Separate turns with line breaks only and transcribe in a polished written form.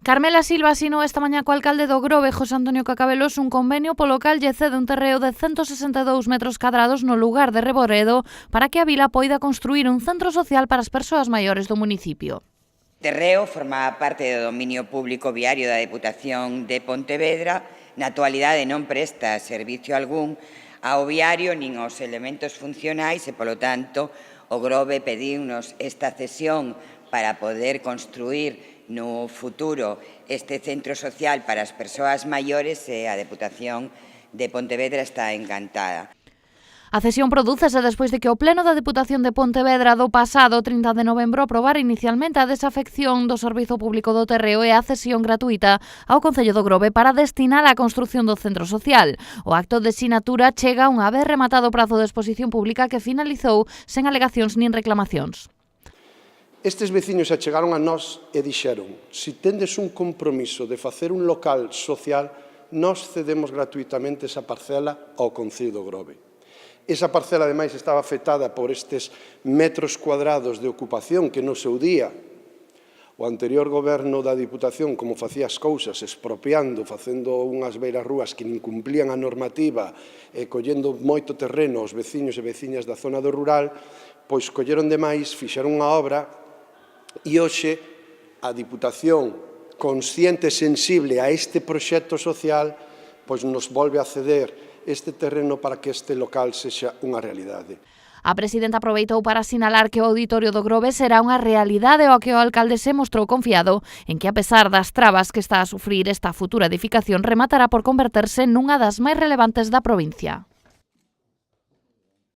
Carmela Silva asinou esta mañá co alcalde do Grove, José Antonio Cacabelos, un convenio polo cal lle cede un terreo de 162 metros cadrados no lugar de Reboredo para que a vila poida construir un centro social para as persoas maiores do municipio.
O terreo forma parte do dominio público viario da Deputación de Pontevedra. Na actualidade non presta servicio algún ao viario nin aos elementos funcionais e, polo tanto, o Grove pediunos esta cesión para poder construir no futuro este centro social para as persoas maiores e a Deputación de Pontevedra está encantada.
A cesión prodúcese despois de que o Pleno da Deputación de Pontevedra do pasado 30 de novembro aprobara inicialmente a desafección do Servizo Público do Terreo e a cesión gratuita ao Concello do Grove para destinar á construción do centro social. O acto de sinatura chega unha vez rematado o prazo de exposición pública que finalizou sen alegacións nin reclamacións.
Estes veciños achegaron a nós e dixeron: "Si tendes un compromiso de facer un local social, nós cedemos gratuitamente esa parcela ao Concello do Grove". Esa parcela, ademais, estaba afectada por estes metros cuadrados de ocupación que no seu día o anterior goberno da Diputación, como facía as cousas, expropiando, facendo unhas beiras rúas que nin cumplían a normativa e collendo moito terreno aos veciños e veciñas da zona do rural, pois colleron demais, fixeron unha obra e hoxe a Diputación, consciente e sensible a este proxecto social, pois nos volve a ceder este terreno para que este local sexa unha realidade.
A presidenta aproveitou para sinalar que o auditorio do Grove será unha realidade ao que o alcalde se mostrou confiado en que, a pesar das trabas que está a sufrir esta futura edificación, rematará por converterse nunha das máis relevantes da provincia.